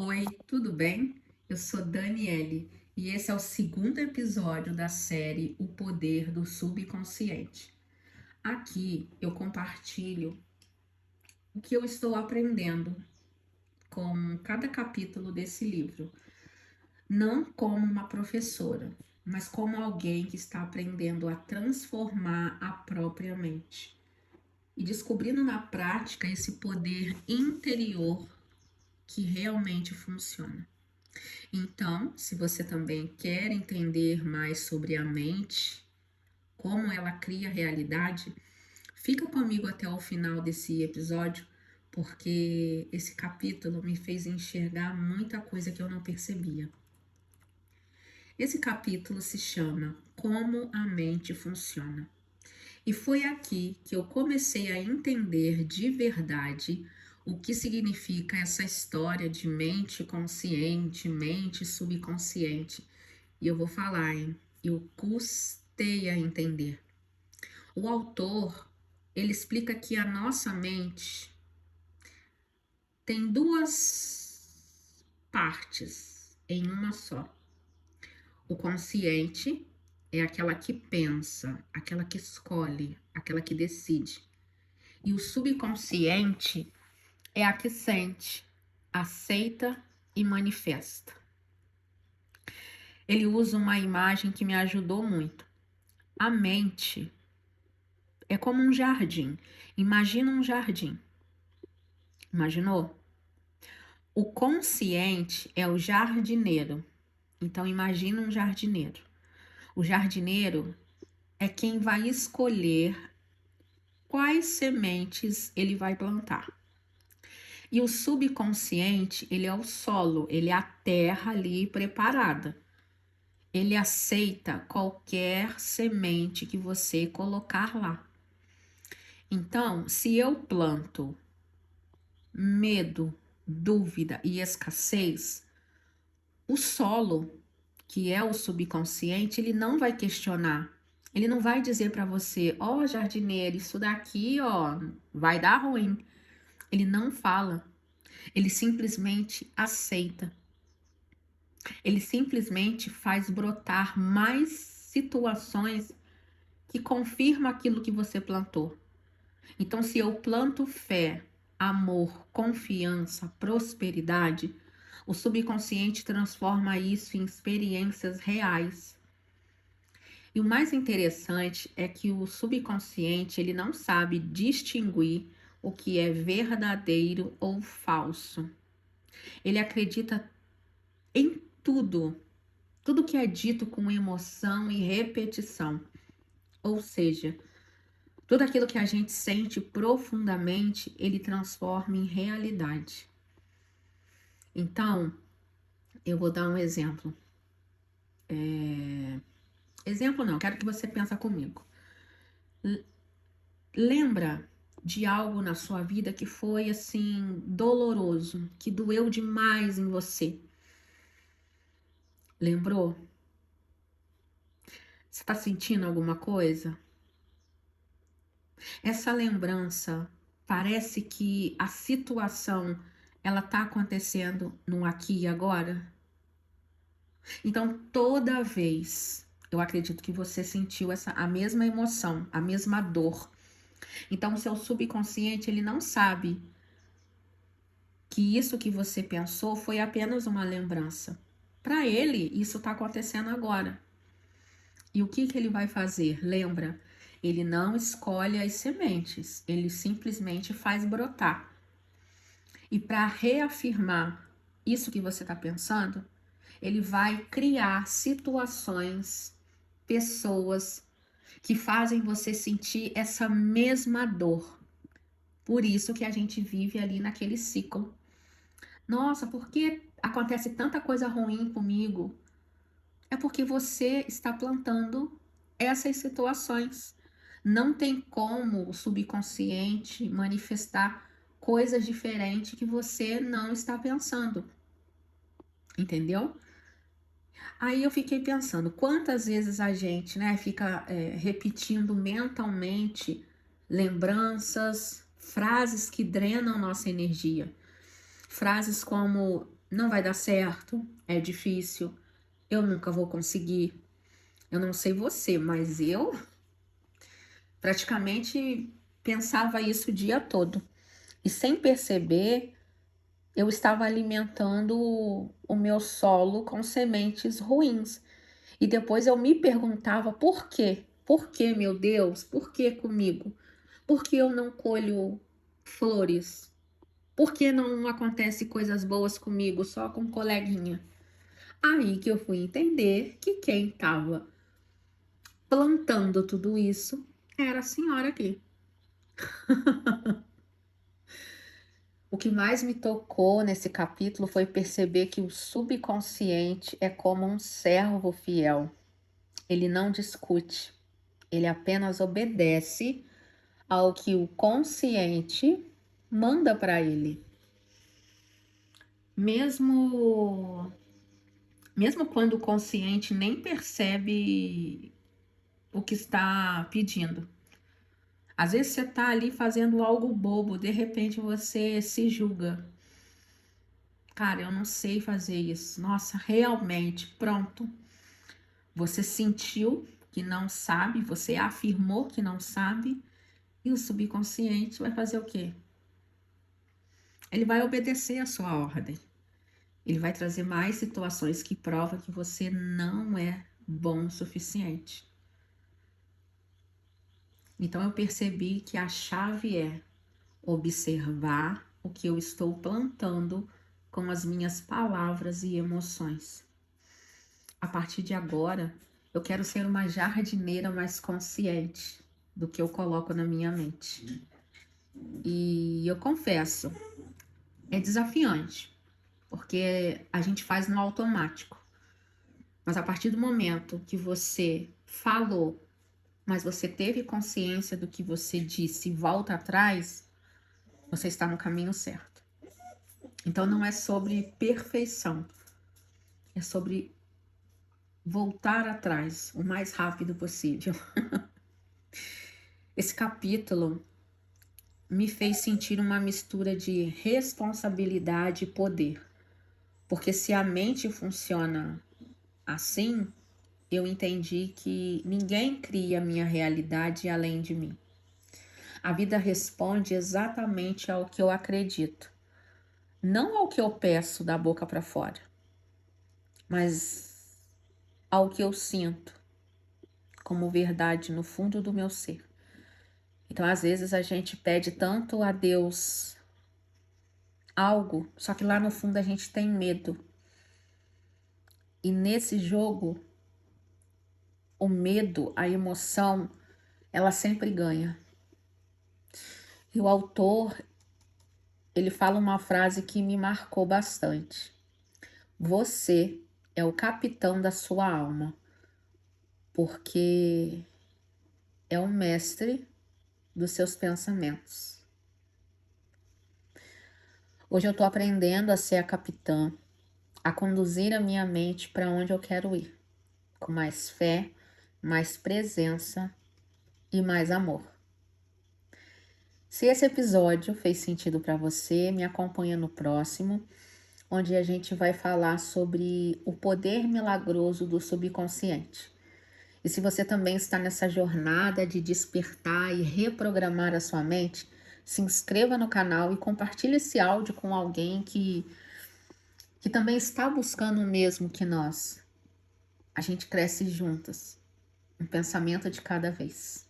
Oi, tudo bem? Eu sou Daniele e esse é o segundo episódio da série O Poder do Subconsciente. Aqui eu compartilho o que eu estou aprendendo com cada capítulo desse livro, não como uma professora, mas como alguém que está aprendendo a transformar a própria mente e descobrindo na prática esse poder interior que realmente funciona. Então, se você também quer entender mais sobre a mente, como ela cria a realidade, fica comigo até o final desse episódio, porque esse capítulo me fez enxergar muita coisa que eu não percebia. Esse capítulo se chama Como a Mente Funciona. E foi aqui que eu comecei a entender de verdade o que significa essa história de mente consciente, mente subconsciente. E eu vou falar, hein? Eu custei a entender. O autor, ele explica que a nossa mente tem duas partes em uma só. O consciente é aquela que pensa, aquela que escolhe, aquela que decide. E o subconsciente é a que sente, aceita e manifesta. Ele usa uma imagem que me ajudou muito. A mente é como um jardim. Imagina um jardim. Imaginou? O consciente é o jardineiro. Então imagina um jardineiro. O jardineiro é quem vai escolher quais sementes ele vai plantar. E o subconsciente, ele é o solo, ele é a terra ali preparada. Ele aceita qualquer semente que você colocar lá. Então, se eu planto medo, dúvida e escassez, o solo, que é o subconsciente, ele não vai questionar. Ele não vai dizer para você, ó, jardineiro, isso daqui, ó, vai dar ruim. Ele não fala. Ele simplesmente aceita. Ele simplesmente faz brotar mais situações que confirmam aquilo que você plantou. Então, se eu planto fé, amor, confiança, prosperidade, o subconsciente transforma isso em experiências reais. E o mais interessante é que o subconsciente, ele não sabe distinguir o que é verdadeiro ou falso. Ele acredita em tudo, tudo que é dito com emoção e repetição. Ou seja, tudo aquilo que a gente sente profundamente, ele transforma em realidade. Então, eu vou dar um exemplo. Exemplo não, quero que você pense comigo. Lembra de algo na sua vida que foi assim doloroso, que doeu demais em você? Lembrou? Você está sentindo alguma coisa? Essa lembrança parece que a situação ela está acontecendo no aqui e agora? Então, toda vez, eu acredito que você sentiu a mesma emoção, a mesma dor. Então, o seu subconsciente, ele não sabe que isso que você pensou foi apenas uma lembrança. Para ele, isso está acontecendo agora. E o que ele vai fazer? Lembra? Ele não escolhe as sementes, ele simplesmente faz brotar. E para reafirmar isso que você está pensando, ele vai criar situações, pessoas que fazem você sentir essa mesma dor. Por isso que a gente vive ali naquele ciclo. Nossa, por que acontece tanta coisa ruim comigo? É porque você está plantando essas situações. Não tem como o subconsciente manifestar coisas diferentes que você não está pensando. Entendeu? Aí eu fiquei pensando, quantas vezes a gente, né, fica repetindo mentalmente lembranças, frases que drenam nossa energia. Frases como não vai dar certo, é difícil, eu nunca vou conseguir. Eu não sei você, mas eu praticamente pensava isso o dia todo. E sem perceber, eu estava alimentando o meu solo com sementes ruins. E depois eu me perguntava por quê? Por que, meu Deus? Por que comigo? Por que eu não colho flores? Por que não acontece coisas boas comigo, só com um coleguinha? Aí que eu fui entender que quem estava plantando tudo isso era a senhora aqui. O que mais me tocou nesse capítulo foi perceber que o subconsciente é como um servo fiel. Ele não discute, ele apenas obedece ao que o consciente manda para ele. Mesmo quando o consciente nem percebe o que está pedindo. Às vezes você está ali fazendo algo bobo, de repente você se julga. Cara, eu não sei fazer isso. Nossa, realmente, pronto. Você sentiu que não sabe, você afirmou que não sabe, e o subconsciente vai fazer o quê? Ele vai obedecer a sua ordem. Ele vai trazer mais situações que provam que você não é bom o suficiente. Então eu percebi que a chave é observar o que eu estou plantando com as minhas palavras e emoções. A partir de agora, eu quero ser uma jardineira mais consciente do que eu coloco na minha mente. E eu confesso, é desafiante, porque a gente faz no automático. Mas a partir do momento que você falou, mas você teve consciência do que você disse e volta atrás, você está no caminho certo. Então não é sobre perfeição, é sobre voltar atrás o mais rápido possível. Esse capítulo me fez sentir uma mistura de responsabilidade e poder. Porque se a mente funciona assim, eu entendi que ninguém cria a minha realidade além de mim. A vida responde exatamente ao que eu acredito, não ao que eu peço da boca para fora, mas ao que eu sinto como verdade no fundo do meu ser. Então, às vezes a gente pede tanto a Deus algo, só que lá no fundo a gente tem medo. E nesse jogo, o medo, a emoção, ela sempre ganha. E o autor, ele fala uma frase que me marcou bastante. Você é o capitão da sua alma, porque é o mestre dos seus pensamentos. Hoje eu estou aprendendo a ser a capitã, a conduzir a minha mente para onde eu quero ir, com mais fé, mais presença e mais amor. Se esse episódio fez sentido para você, me acompanha no próximo, onde a gente vai falar sobre o poder milagroso do subconsciente. E se você também está nessa jornada de despertar e reprogramar a sua mente, se inscreva no canal e compartilhe esse áudio com alguém que também está buscando o mesmo que nós. A gente cresce juntas, um pensamento de cada vez.